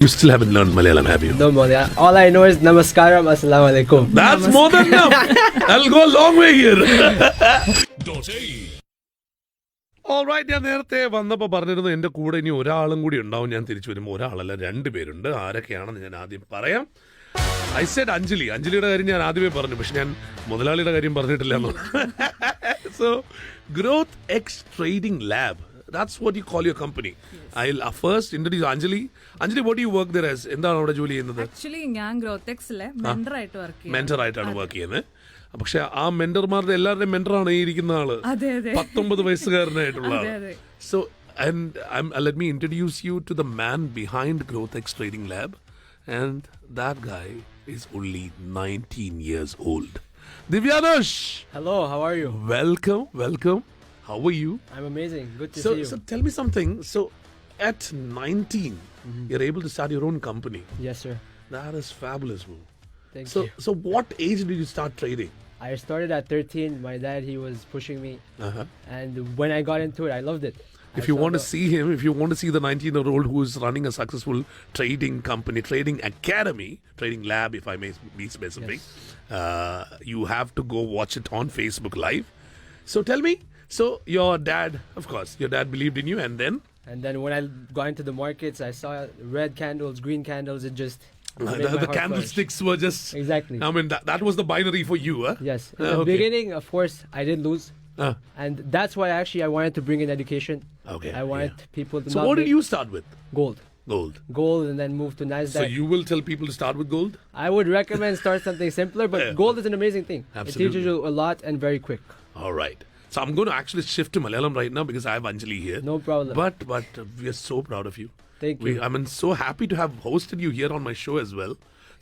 You still haven't learned Malayalam, have you? No, Monia. All I know is Namaskaram, Assalamu alaikum. That's more than enough. I'll go a long way here. Alright, ഞാൻ നേരത്തെ വന്നപ്പോൾ പറഞ്ഞിരുന്നു എൻ്റെ കൂടെ ഇനി ഒരാളും കൂടി ഉണ്ടാവും. ഞാൻ തിരിച്ചു വരുമ്പോൾ ഒരാളല്ല, രണ്ടുപേരുണ്ട്. ആരൊക്കെയാണെന്ന് ഞാൻ ആദ്യം പറയാം. ഐ സെഡ് അഞ്ജലിയുടെ കാര്യം ഞാൻ ആദ്യമേ പറഞ്ഞു, പക്ഷെ ഞാൻ മുതലാളിയുടെ കാര്യം പറഞ്ഞിട്ടില്ല. So growth X trading lab, that's what you call your company. I'll first introduce Anjali. What do you work there as? എന്താണ് അവിടെ ജോലി ചെയ്യുന്നത്? ആക്ച്വലി ഞാൻ ഗ്രോത്തെക്സിലെ മെന്റർ ആയിട്ട് വർക്ക് ചെയ്യുന്നു. മെന്റർ ആയിട്ടാണ് വർക്ക് ചെയ്യുന്നത്. പക്ഷെ ആ മെന്റർമാരുടെ എല്ലാവരുടെയും മെന്ററാണ് ഈ ഇരിക്കുന്ന ആള്. 19 വയസ്സുകാരനായിട്ടുള്ള ആള്. So let me introduce you to the man behind GrowthX Trading Lab, and that guy is only 19 years old. Divyanush. Hello, how are you? Welcome. How are you? I'm amazing. Good to see you. So tell me something. So at 19, you're able to start your own company. Yes, sir. That is fabulous, bro. Thank you. So what age did you start trading? I started at 13. My dad, he was pushing me. And when I got into it, I loved it. If you want to see him, if you want to see the 19-year-old who is running a successful trading company, trading academy, trading lab, if I may be specific, you have to go watch it on Facebook Live. So tell me, so your dad, of course, your dad believed in you, and then? And then when I got into the markets, I saw red candles, green candles, it just the candlesticks were just... Exactly. I mean, that was the binary for you, huh? Yes. In the beginning, of course, I did lose. And that's why actually I wanted to bring in education. Okay. I wanted people to So what did you start with? Gold and then move to Nasdaq. So you will tell people to start with gold? I would recommend start something simpler, but gold is an amazing thing. Absolutely. It teaches you a lot and very quick. All right. So I'm going to actually shift to Malayalam right now because I have Anjali here. No problem. But we are so proud of you. Thank you. I'm so happy to have hosted you here on my show as well.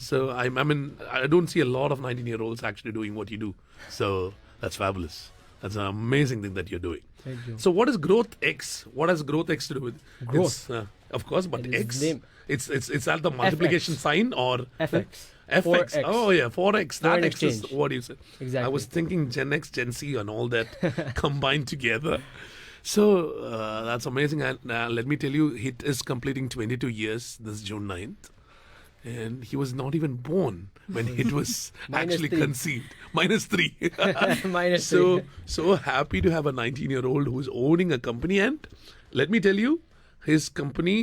So I don't see a lot of 19-year-olds actually doing what you do. So that's fabulous. That's an amazing thing that you're doing. Thank you. So what is GrowthX? What has GrowthX to do with growth? Of course, but And X. name. It's at the multiplication sign or FX. FX. 4X. Oh yeah, 4X. That Foreign X is exchange. what you said. Exactly. I was thinking Gen X, Gen Z, and all that combined together. So that's amazing. And let me tell you, it is completing 22 years this June 9th. And he was not even born when it was actually 3. conceived. -3. Minus So happy to have a 19-year-old who's owning a company. And let me tell you, his company,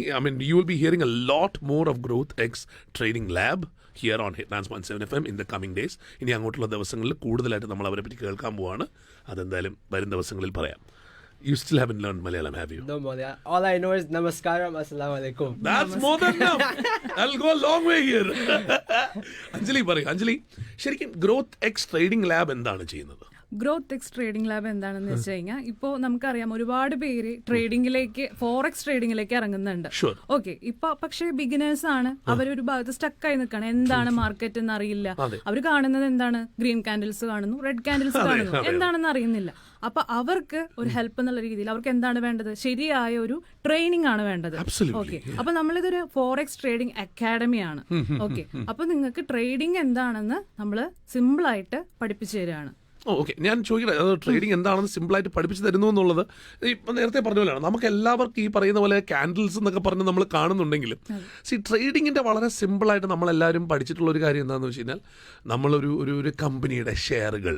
you will be hearing a lot more of GrowthX Trading Lab here on Hitlands 107 FM in the coming days. ഇനി അങ്ങോട്ടുള്ള ദിവസങ്ങളിൽ കൂടുതലായിട്ട് നമ്മൾ അവരെ പറ്റി കേൾക്കാൻ പോവാണ്. അതെന്തായാലും വരും ദിവസങ്ങളിൽ പറയാം. You still haven't learned Malayalam, have you? No, Monia. All I know is Namaskaram, Assalamu alaikum. That's more than enough. I'll go a long way here. Anjali ശരിക്കും ഗ്രോത്ത് എക്സ് ട്രേഡിംഗ് ലാബ് എന്താണ് ചെയ്യുന്നത്? ഗ്രോത്തെക്സ് ട്രേഡിംഗ് ലാബ് എന്താണെന്ന് വെച്ച് കഴിഞ്ഞാൽ ഇപ്പോൾ നമുക്കറിയാം ഒരുപാട് പേര് ട്രേഡിംഗിലേക്ക് ഫോറക്സ് ട്രേഡിംഗിലേക്ക് ഇറങ്ങുന്നുണ്ട്. ഓക്കെ, ഇപ്പൊ പക്ഷേ ബിഗിനേഴ്സ് ആണ്, അവരൊരു ഭാഗത്ത് സ്റ്റക്കായി നിൽക്കണം. എന്താണ് മാർക്കറ്റ് എന്ന് അറിയില്ല. അവർ കാണുന്നത് എന്താണ്, ഗ്രീൻ കാൻഡിൽസ് കാണുന്നു, റെഡ് കാൻഡിൽസ് കാണുന്നു, എന്താണെന്ന് അറിയുന്നില്ല. അപ്പൊ അവർക്ക് ഒരു ഹെൽപ്പ് എന്നുള്ള രീതിയിൽ അവർക്ക് എന്താണ് വേണ്ടത്, ശരിയായ ഒരു ട്രെയിനിങ് ആണ് വേണ്ടത്. ഓക്കെ, അപ്പൊ നമ്മളിതൊരു ഫോറക്സ് ട്രേഡിംഗ് അക്കാഡമിയാണ്. ഓക്കെ, അപ്പൊ നിങ്ങൾക്ക് ട്രേഡിംഗ് എന്താണെന്ന് നമ്മൾ സിമ്പിൾ ആയിട്ട് പഠിപ്പിച്ചു തരാണ്. ഓക്കെ, ഞാൻ ചോദിക്കട്ടെ, അത് ട്രേഡിംഗ് എന്താണെന്ന് സിമ്പിളായിട്ട് പഠിപ്പിച്ച് തരുന്നു എന്നുള്ളത് ഇപ്പം നേരത്തെ പറഞ്ഞ പോലെയാണ്. നമുക്ക് എല്ലാവർക്കും ഈ പറയുന്ന പോലെ ക്യാൻഡിൽസ് എന്നൊക്കെ പറഞ്ഞ് നമ്മൾ കാണുന്നുണ്ടെങ്കിലും ട്രേഡിങ്ങിൻ്റെ വളരെ സിമ്പിളായിട്ട് നമ്മളെല്ലാവരും പഠിച്ചിട്ടുള്ള ഒരു കാര്യം എന്താണെന്ന് വെച്ച് കഴിഞ്ഞാൽ നമ്മളൊരു ഒരു കമ്പനിയുടെ ഷെയറുകൾ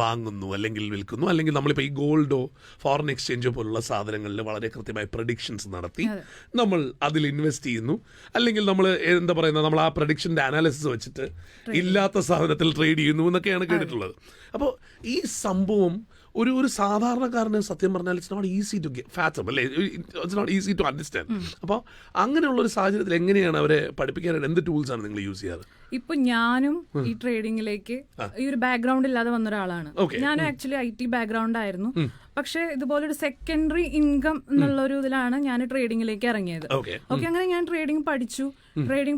വാങ്ങുന്നു അല്ലെങ്കിൽ വിൽക്കുന്നു, അല്ലെങ്കിൽ നമ്മളിപ്പോൾ ഈ ഗോൾഡോ ഫോറിൻ എക്സ്ചേഞ്ചോ പോലുള്ള സാധനങ്ങളിൽ വളരെ കൃത്യമായ പ്രഡിക്ഷൻസ് നടത്തി നമ്മൾ അതിൽ ഇൻവെസ്റ്റ് ചെയ്യുന്നു, അല്ലെങ്കിൽ നമ്മൾ എന്താ പറയുന്നത്, നമ്മൾ ആ പ്രഡിക്ഷൻ്റെ അനാലിസിസ് വെച്ചിട്ട് ഇല്ലാത്ത സാധനത്തിൽ ട്രേഡ് ചെയ്യുന്നു എന്നൊക്കെയാണ് കേട്ടിട്ടുള്ളത്. അപ്പോൾ ഈ സംഭവം ഒരു സാധാരണക്കാരന് സത്യം പറഞ്ഞാൽ it's not easy to fathom, അല്ലേ, it's not easy to understand. അപ്പോൾ അങ്ങനെയുള്ള ഒരു സാഹചര്യത്തിൽ എങ്ങനെയാണ് അവരെ പഠിപ്പിക്കാനായിട്ട് എന്ത് ടൂൾസ് ആണ് നിങ്ങൾ യൂസ് ചെയ്യാറ്? ഇപ്പൊ ഞാനും ഈ ട്രേഡിംഗിലേക്ക് ഈ ഒരു ബാക്ക്ഗ്രൗണ്ട് ഇല്ലാതെ വന്ന ഒരാളാണ്. ഞാനും ആക്ച്വലി IT ബാക്ക്ഗ്രൗണ്ട് ആയിരുന്നു. പക്ഷെ ഇതുപോലൊരു സെക്കൻഡറി ഇൻകം എന്നുള്ള ഒരു ഇതിലാണ് ഞാൻ ട്രേഡിംഗിലേക്ക് ഇറങ്ങിയത്. ഓക്കെ, അങ്ങനെ ഞാൻ ട്രേഡിംഗ്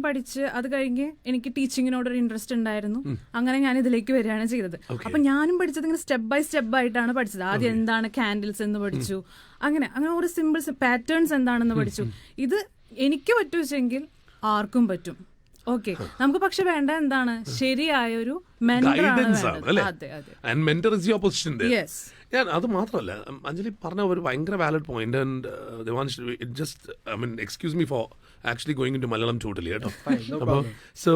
പഠിച്ച് അത് കഴിഞ്ഞ് എനിക്ക് ടീച്ചിങ്ങിനോടൊരു ഇൻട്രസ്റ്റ് ഉണ്ടായിരുന്നു. അങ്ങനെ ഞാൻ ഇതിലേക്ക് വരികയാണ് ചെയ്തത്. അപ്പൊ ഞാനും പഠിച്ചത് ഇങ്ങനെ സ്റ്റെപ്പ് ബൈ സ്റ്റെപ്പ് ആയിട്ടാണ് പഠിച്ചത്. ആദ്യം എന്താണ് കാൻഡിൽസ് എന്ന് പഠിച്ചു, അങ്ങനെ ഒരു സിമ്പിൾസ് പാറ്റേൺസ് എന്താണെന്ന് പഠിച്ചു. ഇത് എനിക്ക് പറ്റുവെച്ചെങ്കിൽ ആർക്കും പറ്റും. ഓക്കെ, നമുക്ക് പക്ഷെ വേണ്ട എന്താണ് ശരിയായ ഒരു mentor ആണ് ഗൈഡൻസ് ആണ് വേണ്ടത്. അല്ലേ? അതെ അതെ, and mentor is your position. Yes. ഞാൻ അത് മാത്രമല്ല, അഞ്ജലി പറഞ്ഞ ഒരു ഭയങ്കര valid point. And Devansh, it just I mean excuse me for actually going in to Malayalam totally കേട്ടോ. അപ്പോൾ സോ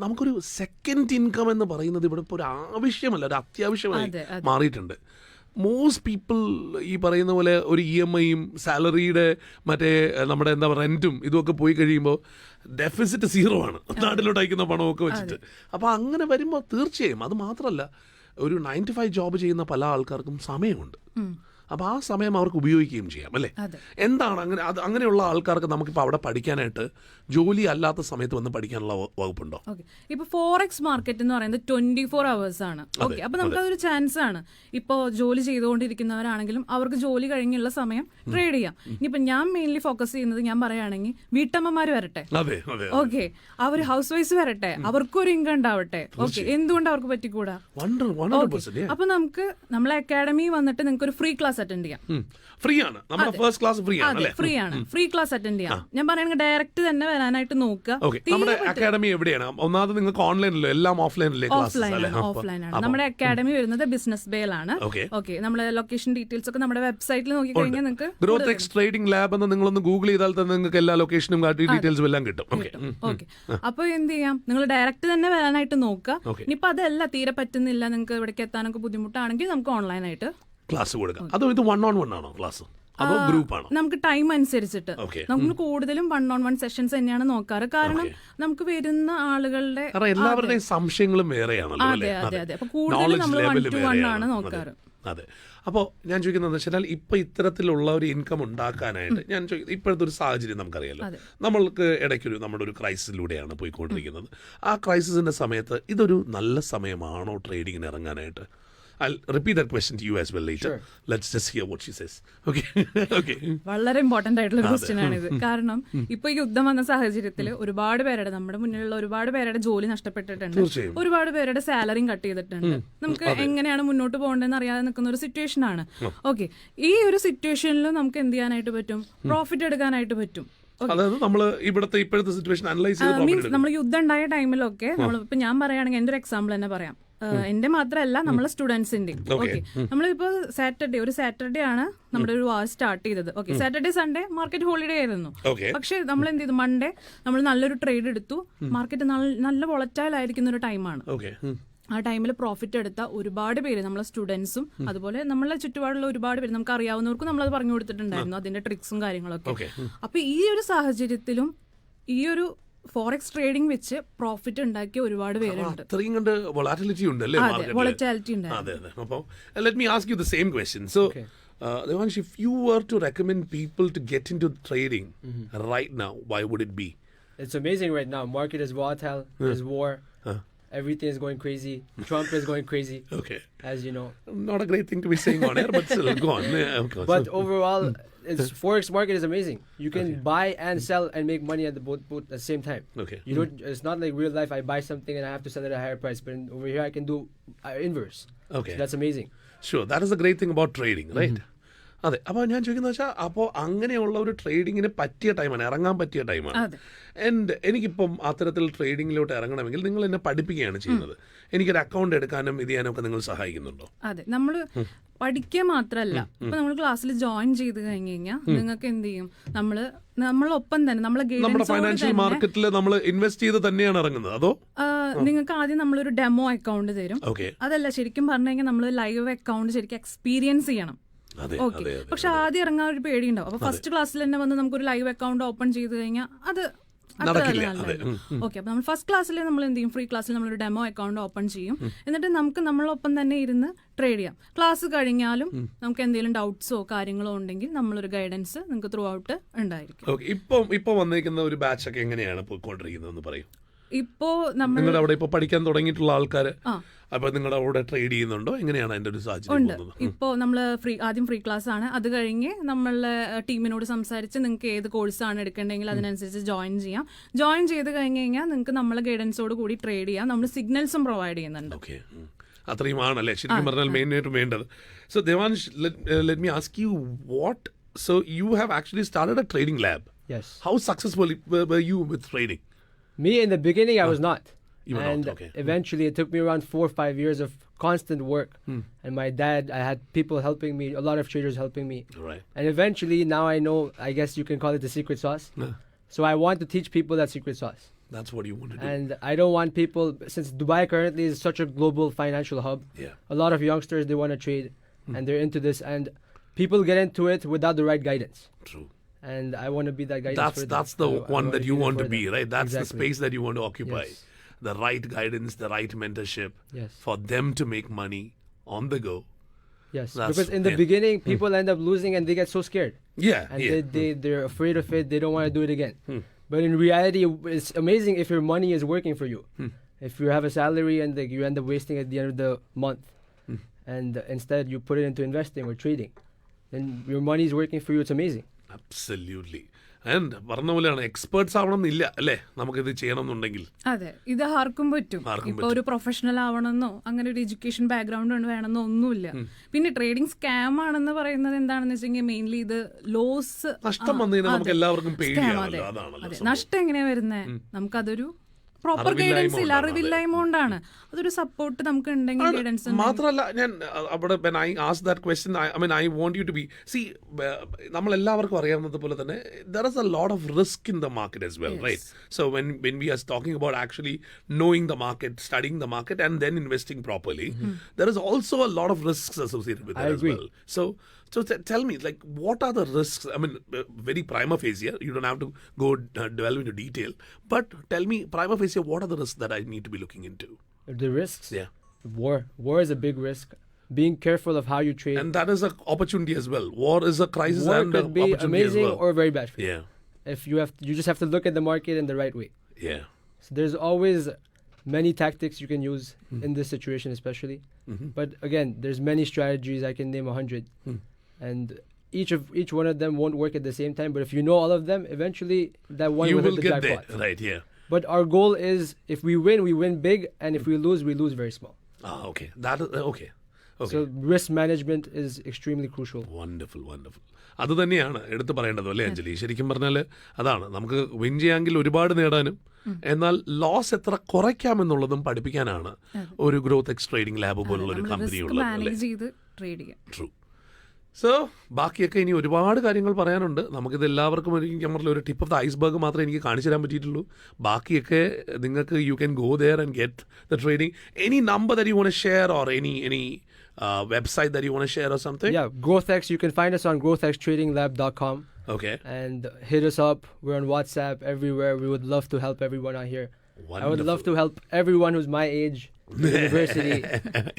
നമുക്കൊരു സെക്കൻഡ് ഇൻകം എന്ന് പറയുന്നത് ഇവിടെ ഇപ്പോൾ ഒരു ആവശ്യമല്ല, ഒരു അത്യാവശ്യമായി മാറിയിട്ടുണ്ട്. മോസ്റ്റ് പീപ്പിൾ ഈ പറയുന്ന പോലെ ഒരു EMIയും സാലറിയുടെ മറ്റേ നമ്മുടെ എന്താ പറയുക റെൻറ്റും ഇതുമൊക്കെ പോയി കഴിയുമ്പോൾ ഡെഫിസിറ്റ് 0 ആണ് നാട്ടിലോട്ട് അയക്കുന്ന പണമൊക്കെ വെച്ചിട്ട്. അപ്പോൾ അങ്ങനെ വരുമ്പോൾ തീർച്ചയായും അത് മാത്രമല്ല, ഒരു 9 to 5 ജോബ് ചെയ്യുന്ന പല ആൾക്കാർക്കും സമയമുണ്ട്. അപ്പോൾ ആ സമയം അവർക്ക് ഉപയോഗിക്കുകയും ചെയ്യാം അല്ലേ? എന്താണ് അങ്ങനെ അങ്ങനെയുള്ള ആൾക്കാർക്ക് നമുക്കിപ്പോൾ അവിടെ പഠിക്കാനായിട്ട് ജോലി അല്ലാത്ത സമയത്ത് വന്ന് പഠിക്കാനുള്ള വകുപ്പുണ്ടോ? ഓക്കെ, ഇപ്പൊ ഫോറക്സ് മാർക്കറ്റ് എന്ന് പറയുന്നത് 24 hours ആണ്. ഓക്കെ, അപ്പൊ നമുക്കതൊരു ചാൻസ് ആണ്. ഇപ്പോൾ ജോലി ചെയ്തുകൊണ്ടിരിക്കുന്നവരാണെങ്കിലും അവർക്ക് ജോലി കഴിഞ്ഞുള്ള സമയം ട്രേഡ് ചെയ്യാം. ഇനിയിപ്പോ ഞാൻ മെയിൻലി ഫോക്കസ് ചെയ്യുന്നത് ഞാൻ പറയുകയാണെങ്കിൽ വീട്ടമ്മമാര് വരട്ടെ, ഓക്കെ, അവർ ഹൗസ് വൈഫ് വരട്ടെ, അവർക്കും ഒരു ഇൻകം ഉണ്ടാവട്ടെ. ഓക്കെ, എന്തുകൊണ്ട് അവർക്ക് പറ്റിക്കൂടാ? അപ്പൊ നമുക്ക് നമ്മളെ അക്കാഡമി വന്നിട്ട് നിങ്ങൾക്ക് ഒരു ഫ്രീ ക്ലാസ് അറ്റൻഡ് ചെയ്യാം. ഫ്രീ ആണ്, നമ്മുടെ ഫസ്റ്റ് ക്ലാസ് ഫ്രീ ആണ്. ഫ്രീ ആണ്, ഫ്രീ ക്ലാസ് അറ്റൻഡ് ചെയ്യാം. ഞാൻ പറയുകയാണെങ്കിൽ ഡയറക്റ്റ് തന്നെ വരാനായിട്ട് നോക്കുക. നമ്മുടെ അക്കാഡമി എവിടെയാണ്? ഒന്നാമത് നിങ്ങൾക്ക് ഓൺലൈനിലോ എല്ലാം ഓഫ്ലൈനിലേ? ഓഫ്ലൈനാണ്. നമ്മുടെ അക്കാഡമി വരുന്നത് ബിസിനസ് ബേയിലാണ്. ഓക്കെ, നമ്മുടെ ലൊക്കേഷൻ ഡീറ്റെയിൽസ് ഒക്കെ നമ്മുടെ വെബ്സൈറ്റിൽ നോക്കി കഴിഞ്ഞാൽ നിങ്ങൾക്ക് ഗ്രോത്ത് എക്സ് ട്രേഡിംഗ് ലാബ് എന്ന് നിങ്ങളൊന്ന് ഗൂഗിൾ ചെയ്താൽ തന്നെ നിങ്ങൾക്ക് എല്ലാ ലൊക്കേഷനും ഡീറ്റെയിൽസും എല്ലാം കിട്ടും. ഓക്കെ, അപ്പൊ എന്ത് ചെയ്യാം, നിങ്ങൾ ഡയറക്റ്റ് തന്നെ വരാനായിട്ട് നോക്കുക. ഇനിയിപ്പോ അതല്ല തീരെ പറ്റുന്നില്ല, നിങ്ങൾക്ക് ഇവിടേക്ക് എത്താനൊക്കെ ബുദ്ധിമുട്ടാണെങ്കിൽ നമുക്ക് ഓൺലൈനായിട്ട് ക്ലാസ് കൊടുക്കാം. അതോ ഇത് 1-on-1 ആണോ ക്ലാസ്, അതോ ഗ്രൂപ്പ് ആണോ? നമുക്ക് ടൈം അനുസരിച്ചിട്ട് നമുക്ക് കൂടുതലും 1-on-1 സെഷൻസ് തന്നെയാണ് നോക്കാറ്. കാരണം നമുക്ക് വരുന്ന ആളുകളുടെ എല്ലാവരുടെയും സംശയങ്ങളും വേറെയാണല്ലോ. അതെ അതെ അതെ, അപ്പൊ കൂടുതലും നമ്മൾ 1-to-1 ആണ് നോക്കാറ്. അതെ. അപ്പോൾ ഞാൻ ചോദിക്കുന്നത് വെച്ചാൽ ഇപ്പൊ ഇത്തരത്തിലുള്ള ഒരു ഇൻകം ഉണ്ടാക്കാനായിട്ട് ഞാൻ ചോദിക്കുന്നത്, ഇപ്പോഴത്തെ ഒരു സാഹചര്യം നമുക്കറിയാലോ, നമ്മൾക്ക് ഇടയ്ക്കൊരു നമ്മുടെ ഒരു ക്രൈസിസിലൂടെയാണ് പോയിക്കൊണ്ടിരിക്കുന്നത്. ആ ക്രൈസിസിന്റെ സമയത്ത് ഇതൊരു നല്ല സമയമാണോ ട്രേഡിങ്ങിന് ഇറങ്ങാനായിട്ട്? I'll repeat that question to you as well later. Sure. Let's just hear what she says. Okay. Okay. വളരെ ഇമ്പോർട്ടന്റ് ആയിട്ടുള്ള ക്വസ്റ്റ്യൻ ആണിത്. കാരണം ഇപ്പൊ ഈ യുദ്ധം വന്ന സാഹചര്യത്തിൽ ഒരുപാട് പേരുടെ, നമ്മുടെ മുന്നിലുള്ള ഒരുപാട് പേരുടെ ജോലി നഷ്ടപ്പെട്ടിട്ടുണ്ട്, ഒരുപാട് പേരുടെ സാലറിയും കട്ട് ചെയ്തിട്ടുണ്ട്. നമുക്ക് എങ്ങനെയാണ് മുന്നോട്ട് പോകേണ്ടതെന്ന് അറിയാതെ നിൽക്കുന്ന ഒരു സിറ്റുവേഷൻ ആണ്. ഓക്കെ, ഈ ഒരു സിറ്റുവേഷനിൽ നമുക്ക് എന്ത് ചെയ്യാനായിട്ട് പറ്റും? പ്രോഫിറ്റ് എടുക്കാനായിട്ട് പറ്റും. അതായത് നമ്മൾ ഇപ്പോഴത്തെ സിറ്റുവേഷൻ അനലൈസ് ചെയ്ത് മീൻസ് നമ്മൾ യുദ്ധം ഉണ്ടായ ടൈമിലൊക്കെ നമ്മൾ ഇപ്പൊ ഞാൻ പറയുകയാണെങ്കിൽ എന്റെ ഒരു എക്സാമ്പിൾ തന്നെ പറയാം. എന്റെ മാത്രമല്ല നമ്മളെ സ്റ്റുഡൻസിന്റെ. ഓക്കെ, നമ്മളിപ്പോ ഒരു സാറ്റർഡേ ആണ് നമ്മുടെ ഒരു വാർ സ്റ്റാർട്ട് ചെയ്തത്. Okay, Saturday Sunday market holiday ആയിരുന്നു. പക്ഷെ നമ്മൾ എന്ത് ചെയ്തു, മൺഡേ നമ്മൾ നല്ലൊരു ട്രേഡ് എടുത്തു. മാർക്കറ്റ് നല്ല വോളറ്റൈൽ ആയിരിക്കുന്ന ഒരു ടൈമാണ്. ആ ടൈമിൽ പ്രോഫിറ്റ് എടുത്ത ഒരുപാട് പേര് നമ്മളെ സ്റ്റുഡൻസും അതുപോലെ നമ്മളെ ചുറ്റുപാടുള്ള ഒരുപാട് പേര് നമുക്ക് അറിയാവുന്നവർക്കും നമ്മളത് പറഞ്ഞു കൊടുത്തിട്ടുണ്ടായിരുന്നു, അതിന്റെ ട്രിക്സും കാര്യങ്ങളൊക്കെ. അപ്പൊ ഈ ഒരു സാഹചര്യത്തിലും ഈ ഒരു ഫോറക്സ് ട്രേഡിംഗ് വെച്ച് പ്രോഫിറ്റ് ഉണ്ടാക്കിയ ഒരുപാട് പേരുണ്ട്. വോളറ്റിലിറ്റി ഉണ്ട് അല്ലേ? വോളറ്റിലിറ്റി ഉണ്ട്. അപ്പോൾ let me ask you the same question. So Devansh, if you were to recommend people to get into trading right now, why would it be? It's amazing right now. Market is volatile. There's war. Everything is going crazy. Trump is going crazy. Okay. As you know. Not a great thing to be saying on air, but still, go on. But overall, forex market is amazing. You can buy and sell and make money at both at the same time. Okay. You don't. It's not like real life. I buy something and I have to sell it at a higher price. But over here, I can do inverse. Okay. So that's amazing. Sure. That is the great thing about trading, right? അതെ. അപ്പോൾ ഞാൻ ചോദിക്കുന്നത് വെച്ചാൽ, അപ്പോൾ അങ്ങനെയുള്ള ഒരു ട്രേഡിങ്ങിന് പറ്റിയ ടൈമാണ്, ഇറങ്ങാൻ പറ്റിയ ടൈമാണ്. ആൻഡ് എനിക്കിപ്പം അത്തരത്തിൽ ട്രേഡിങ്ങിലോട്ട് ഇറങ്ങണമെങ്കിൽ നിങ്ങൾ എന്നെ പഠിപ്പിക്കുകയാണ് ചെയ്യുന്നത്. എനിക്കൊരു അക്കൗണ്ട് എടുക്കാനും ഇത് ചെയ്യാനും ഒക്കെ നിങ്ങൾ സഹായിക്കുന്നുണ്ടോ? അതെ, നമ്മൾ പഠിക്കുക മാത്രമല്ല, ഇപ്പൊ നമ്മൾ ക്ലാസ്സിൽ ജോയിൻ ചെയ്ത് കഴിഞ്ഞ് കഴിഞ്ഞാൽ നിങ്ങൾക്ക് എന്ത് ചെയ്യും, നമ്മളൊപ്പം തന്നെ നമ്മുടെ ഫൈനാൻഷ്യൽ മാർക്കറ്റിൽ നമ്മൾ ഇൻവെസ്റ്റ് ചെയ്ത് തന്നെയാണ് ഇറങ്ങുന്നത്. അതോ നിങ്ങൾക്ക് ആദ്യം നമ്മളൊരു ഡെമോ അക്കൗണ്ട് തരും. അതല്ല, ശരിക്കും പറഞ്ഞു കഴിഞ്ഞാൽ നമ്മൾ ലൈവ് അക്കൗണ്ട് ശരിക്കും എക്സ്പീരിയൻസ് ചെയ്യണം. ഓക്കെ, പക്ഷെ ആദ്യം ഇറങ്ങാൻ ഒരു പേടിയുണ്ടാവും. അപ്പൊ ഫസ്റ്റ് ക്ലാസ്സിൽ തന്നെ വന്ന് നമുക്കൊരു ലൈവ് അക്കൗണ്ട് ഓപ്പൺ ചെയ്ത് കഴിഞ്ഞാൽ അത് ഓക്കെ. അപ്പൊ നമ്മൾ ഫസ്റ്റ് ക്ലാസ്സിൽ നമ്മൾ എന്ത് ചെയ്യും, ഫ്രീ ക്ലാസ്സിൽ നമ്മളൊരു ഡെമോ അക്കൗണ്ട് ഓപ്പൺ ചെയ്യും. എന്നിട്ട് നമുക്ക് നമ്മളൊപ്പം തന്നെ ഇരുന്ന് ട്രേഡ് ചെയ്യാം. ക്ലാസ് കഴിഞ്ഞാലും നമുക്ക് എന്തെങ്കിലും ഡൗട്ട്സോ കാര്യങ്ങളോ ഉണ്ടെങ്കിൽ നമ്മളൊരു ഗൈഡൻസ് നിങ്ങൾക്ക് ത്രൂ ഔട്ട് ഉണ്ടായിരിക്കും. ഇപ്പൊ വന്നിരിക്കുന്ന ഒരു ബാച്ച് ഒക്കെ എങ്ങനെയാണ് പോയിക്കൊണ്ടിരിക്കുന്നതെന്ന് പറയും. ഇപ്പോ നിങ്ങളുടെ അവിടെ ഇപ്പൊ പഠിക്കാൻ തുടങ്ങിയിട്ടുള്ള ആൾക്കാര് അപ്പൊ നിങ്ങളുടെ അവിടെ ട്രേഡ് ചെയ്യുന്നുണ്ടോ? എങ്ങനെയാണ് അതിന്റെ ഒരു സാഹചര്യം? ഇപ്പോ നമ്മള് ആദ്യം ഫ്രീ ക്ലാസ് ആണ്. അത് കഴിഞ്ഞ് നമ്മളെ ടീമിനോട് സംസാരിച്ച് നിങ്ങൾക്ക് ഏത് കോഴ്സാണ് എടുക്കേണ്ടെങ്കിൽ അതിനനുസരിച്ച് ജോയിൻ ചെയ്യാം. ജോയിൻ ചെയ്ത് കഴിഞ്ഞ് കഴിഞ്ഞാൽ നിങ്ങൾക്ക് നമ്മളെ ഗൈഡൻസോട് കൂടി ട്രേഡ് ചെയ്യാം. നമ്മൾ സിഗ്നൽസും പ്രൊവൈഡ് ചെയ്യുന്നുണ്ട്. അത്രയുമാണല്ലേ ശരിക്കും പറഞ്ഞാൽ മെയിനായിട്ട് വേണ്ടത്. So Devansh, let me ask you what, so you have actually started a trading lab. Yes. How successful were you with trading? Me, in the beginning, I was not. You were not, And okay. eventually, it took me around 4 or 5 years of constant work. And my dad, I had people helping me, a lot of traders helping me. Right. And eventually, now I know, I guess you can call it the secret sauce. Yeah. So I want to teach people that secret sauce. That's what you want to do. And I don't want people, since Dubai currently is such a global financial hub, Yeah. a lot of youngsters, they want to trade and they're into this. And people get into it without the right guidance. True. And I want to be that guidance for them. That's the I one that you there want to for be, them. right? That's the Exactly. space that you want to occupy. Yes. The right guidance, the right mentorship Yes. for them to make money on the go. Yes, That's- because in the yeah. beginning, people end up losing and they get so scared. Yeah. And yeah. they're afraid of it. They don't want to do it again. But in reality, it's amazing if your money is working for you. If you have a salary and like, you end up wasting at the end of the month, and instead you put it into investing or trading, then your money is working for you. It's amazing. Absolutely. And പറഞ്ഞ പോലെയാണ് experts ആവണമെന്നില്ല അല്ലേ നമുക്കിത് ചെയ്യണമെന്നുണ്ടെങ്കിൽ. അതെ, ഇത് ആർക്കും പറ്റും. ആർക്കും ഇപ്പൊ ഒരു പ്രൊഫഷണൽ ആവണമെന്നോ അങ്ങനെ ഒരു എഡ്യൂക്കേഷൻ ബാക്ക്ഗ്രൗണ്ട് വേണമെന്നോ ഒന്നുമില്ല. പിന്നെ ട്രേഡിംഗ് സ്കാം ആണെന്ന് പറയുന്നത് എന്താണെന്ന് വെച്ചെങ്കിൽ മെയിൻലി ഇത് ലോസ് നഷ്ടം വന്നു കഴിഞ്ഞാൽ നമുക്ക് എല്ലാവർക്കും പേടിയാണല്ലോ. അതാണല്ലോ അതെ, സംഭവം. നഷ്ടം എങ്ങനെയാ വരുന്നത്? നമുക്കതൊരു പ്രോപ്പർ അറിവില്ലായ്മ ഗൈഡൻസ് ഇല്ല, കൊണ്ടാണ്. അറിവില്ലായ്മ കൊണ്ടാണ്. അതൊരു സപ്പോർട്ട് നമുക്ക് ഉണ്ടെങ്കിൽ ഗൈഡൻസ് മാത്രമല്ല ഞാൻ അവിടെ when I asked that question, I mean I want you to be see നമ്മൾ എല്ലാവർക്കും അറിയാവുന്നത് പോലെ തന്നെ there is a lot of risk in the market as well, right? So when we are talking about actually knowing the market, studying the market and then investing properly, there is also a lot of risks associated with I it as agree. well. So tell me, like, what are the risks? I mean, very prima facie, you don't have to go delve into detail, but tell me, prima facie, what are the risks that I need to be looking into? The risks. Yeah. War is a big risk. Being careful of how you trade. And that is an opportunity as well. War is a crisis War and an could be opportunity amazing as well. or very bad for you. Yeah, If you just have to look at the market in the right way. yeah. So there's always many tactics you can use in this situation, especially. But again, there's many strategies. I can name 100, and each one of them won't work at the same time. But if you know all of them, eventually that one You will will hit the get there, jackpot. right? Yeah. But our goal is, if we win big, and if we lose very small. Ah, okay. That is okay. Okay. So risk management is extremely crucial. Wonderful wonderful. അത് തന്നെയാണ് എടുത്തു പറയേണ്ടത് അല്ലേ അഞ്ജലി? ശരിക്കും പറഞ്ഞാൽ അതാണ് നമുക്ക് win ചെയ്യാമെങ്കിൽ ഒരുപാട് നേടാനും എന്നാൽ ലോസ് എത്ര കുറയ്ക്കാമെന്നുള്ളതും പഠിപ്പിക്കാനാണ് ഒരു ഗ്രോത്ത് എക്സ് ട്രേഡിംഗ് ലാബ് പോലുള്ള ഒരു കമ്പനി റിസ്ക് ഉള്ളത് അല്ലേ? മാനേജ് ചെയ്ത് ട്രേഡ് ചെയ്യാം. ട്രൂ. സോ ബാക്കിയൊക്കെ ഇനി ഒരുപാട് കാര്യങ്ങൾ പറയാനുണ്ട്. നമുക്കിത് എല്ലാവർക്കും ഞാൻ പറഞ്ഞ ഒരു ടിപ്പ് ഓഫ് ദ ഐസ്ബർഗ് മാത്രമേ എനിക്ക് കാണിച്ചു തരാൻ പറ്റിയിട്ടുള്ളൂ. ബാക്കിയൊക്കെ നിങ്ങൾക്ക് you can go there and get the trading. Any number that you want to share or any website that you want to share or something? Yeah, GrowthX. You can find us on growthxtradinglab.com. Okay. And hit us up. We're on WhatsApp everywhere. We would love to help everyone out here. I would love to help everyone who's my age, university,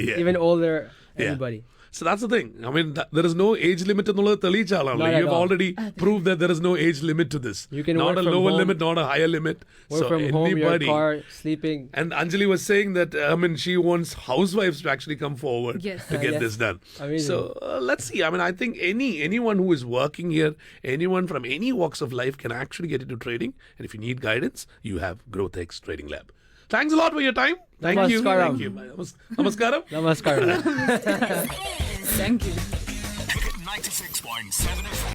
Yeah. even older, Yeah. anybody. So that's the thing. I mean, there is no age limit എന്നുള്ളത് തെളിയിച്ച ആളാണല്ലോ. Not You at have all. already proved that there is no age limit to this. You can not work a from lower home. limit, not a higher limit. Work So from home, your anybody. car, sleeping. And Anjali was saying that, I mean, she wants housewives to actually come forward Yes. to get Yes. this done. Amazing. So let's see. I mean, I think anyone who is working here, anyone from any walks of life can actually get into trading. And if you need guidance, you have GrowthX Trading Lab. Thanks a lot for your time. Thank you. Namaskaram. Thank you. Namaskaram. Namaskar. Thank you. 96.7 FM.